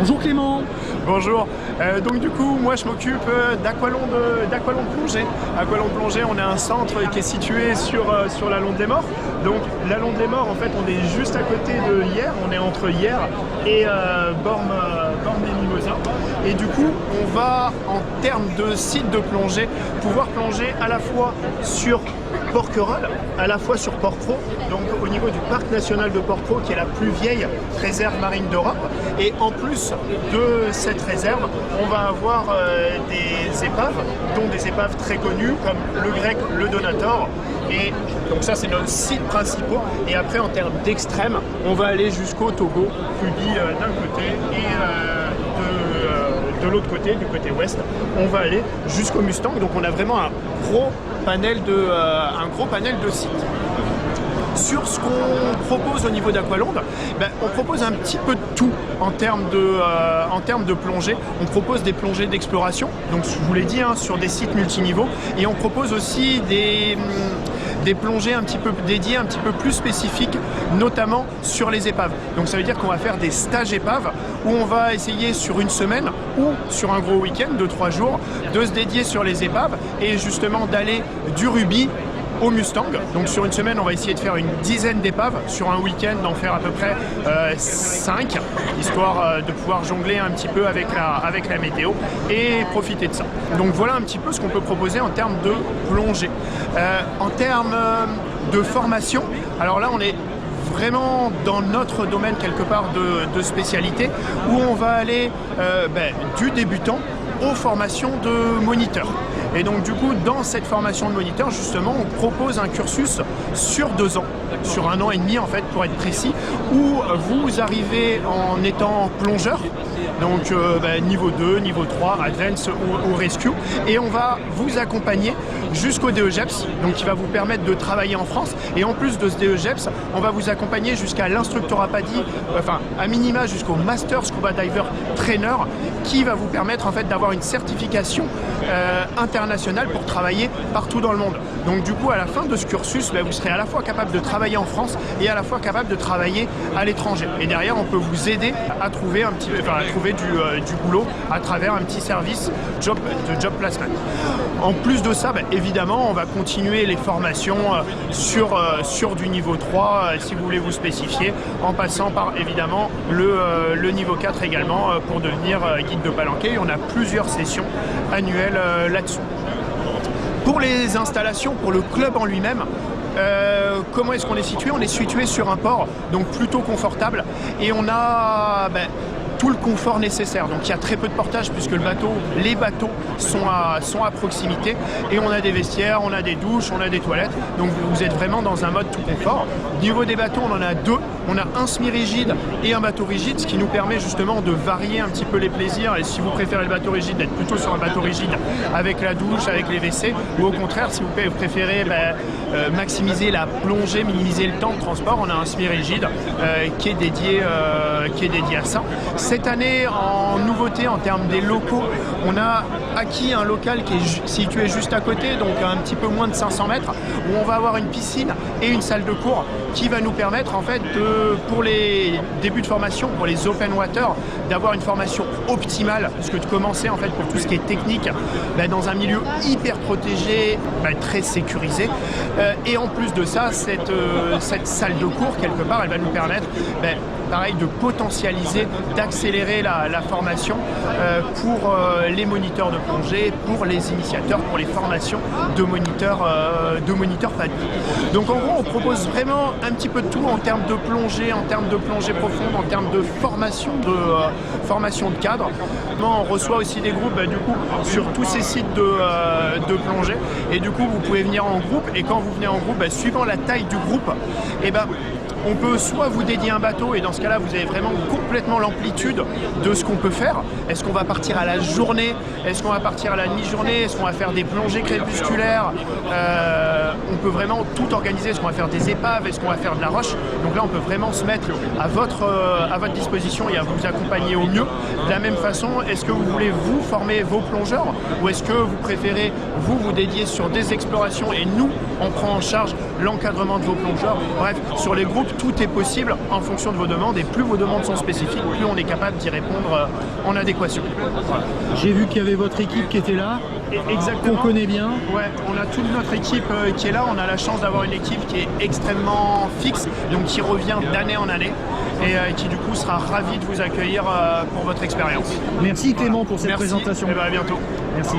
Bonjour Clément. Bonjour. Donc du coup, moi je m'occupe d'Aqualon de plongée. Aqualon de plongée, on a un centre qui est situé sur la Londe les Morts. Donc la Londe les Morts, en fait, on est juste à côté de Hyères. On est entre Hyères et Bormes-les-Mimosins. Et du coup, on va, en termes de site de plongée, pouvoir plonger à la fois sur Porquerolles, à la fois sur Porquerolles, donc au niveau du parc national de Porquerolles, qui est la plus vieille réserve marine d'Europe. Et en plus de cette réserve, on va avoir des épaves, dont des épaves très connues comme le grec, le Donator. Et donc ça, c'est nos sites principaux. Et après, en termes d'extrême, on va aller jusqu'au Togo, Pubi d'un côté et de l'autre côté, du côté ouest, on va aller jusqu'au Mustang. Donc on a vraiment un gros panel de sites. Sur ce qu'on propose au niveau d'Aqualon, on propose un petit peu de tout en termes de plongée. On propose des plongées d'exploration, donc je vous l'ai dit, sur des sites multiniveaux, et on propose aussi des plongées un petit peu dédiées, un petit peu plus spécifiques, notamment sur les épaves. Donc ça veut dire qu'on va faire des stages épaves où on va essayer sur une semaine ou sur un gros week-end de 3 jours de se dédier sur les épaves et justement d'aller du Ruby au Mustang. Donc sur une semaine, on va essayer de faire une dizaine d'épaves. Sur un week-end, d'en faire à peu près 5, histoire de pouvoir jongler un petit peu avec la météo et profiter de ça. Donc voilà un petit peu ce qu'on peut proposer en termes de plongée. En termes de formation, alors là, on est vraiment dans notre domaine quelque part de spécialité, où on va aller du débutant aux formations de moniteurs. Et donc du coup, dans cette formation de moniteur, justement, on propose un cursus sur 2 ans, sur 1 an et demi en fait, pour être précis, où vous arrivez en étant plongeur, donc niveau 2, niveau 3, Advance ou Rescue, et on va vous accompagner jusqu'au DEGEPS, donc qui va vous permettre de travailler en France, et en plus de ce DEGEPS, on va vous accompagner jusqu'à l'instructeur PADI, enfin à minima jusqu'au Master Scuba Diver Trainer, qui va vous permettre en fait d'avoir une certification internationale pour travailler partout dans le monde. Donc du coup, à la fin de ce cursus, vous serez à la fois capable de travailler en France et à la fois capable de travailler à l'étranger. Et derrière, on peut vous aider à trouver du boulot à travers un petit service de job placement. En plus de ça, évidemment, on va continuer les formations sur du niveau 3, si vous voulez vous spécifier, en passant par évidemment le niveau 4 également pour devenir guide de palanquet. On a plusieurs sessions annuelles là-dessus. Pour les installations, pour le club en lui-même, comment est-ce qu'on est situé? On est situé sur un port, donc plutôt confortable, et on a tout le confort nécessaire. Donc il y a très peu de portage puisque les bateaux sont à proximité, et on a des vestiaires, on a des douches, on a des toilettes, donc vous êtes vraiment dans un mode tout confort. Au niveau des bateaux, on en a 2. On a un semi-rigide et un bateau rigide, ce qui nous permet justement de varier un petit peu les plaisirs, et si vous préférez le bateau rigide, d'être plutôt sur un bateau rigide avec la douche, avec les WC, ou au contraire, si vous préférez maximiser la plongée, minimiser le temps de transport, on a un semi-rigide qui est dédié à ça. Cette année, en nouveauté en termes des locaux, on a acquis un local qui est situé juste à côté, donc un petit peu moins de 500 mètres, où on va avoir une piscine et une salle de cours qui va nous permettre en fait pour les débuts de formation, pour les open water, d'avoir une formation optimale, puisque de commencer en fait pour tout ce qui est technique dans un milieu hyper protégé, très sécurisé. Et en plus de ça, cette salle de cours, quelque part, elle va nous permettre pareil, de potentialiser, d'accélérer la formation pour les moniteurs de plongée, pour les initiateurs, pour les formations de moniteurs PADI. Donc en gros, on propose vraiment un petit peu de tout en termes de plongée, en termes de plongée profonde, en termes de formation de cadre. On reçoit aussi des groupes du coup sur tous ces sites de plongée, et du coup vous pouvez venir en groupe, et quand vous venez en groupe, suivant la taille du groupe, on peut soit vous dédier un bateau, et dans ce cas-là, vous avez vraiment complètement l'amplitude de ce qu'on peut faire. Est-ce qu'on va partir à la journée? Est-ce qu'on va partir à la demi-journée? Est-ce qu'on va faire des plongées crépusculaires? On peut vraiment tout organiser. Est-ce qu'on va faire des épaves? Est-ce qu'on va faire de la roche? Donc là, on peut vraiment se mettre à votre disposition et à vous accompagner au mieux. De la même façon, est-ce que vous voulez vous former vos plongeurs, ou est-ce que vous préférez vous dédier sur des explorations, et nous, on prend en charge l'encadrement de vos plongeurs. Bref, sur les groupes, tout est possible en fonction de vos demandes et plus vos demandes sont spécifiques, plus on est capable d'y répondre en adéquation. Voilà. J'ai vu qu'il y avait votre équipe qui était là, Exactement. qu'on connaît bien. Ouais, on a toute notre équipe qui est là. On a la chance d'avoir une équipe qui est extrêmement fixe, donc qui revient d'année en année et qui du coup sera ravie de vous accueillir pour votre expérience. Merci Clément pour cette Merci. présentation. Et à bientôt. Merci.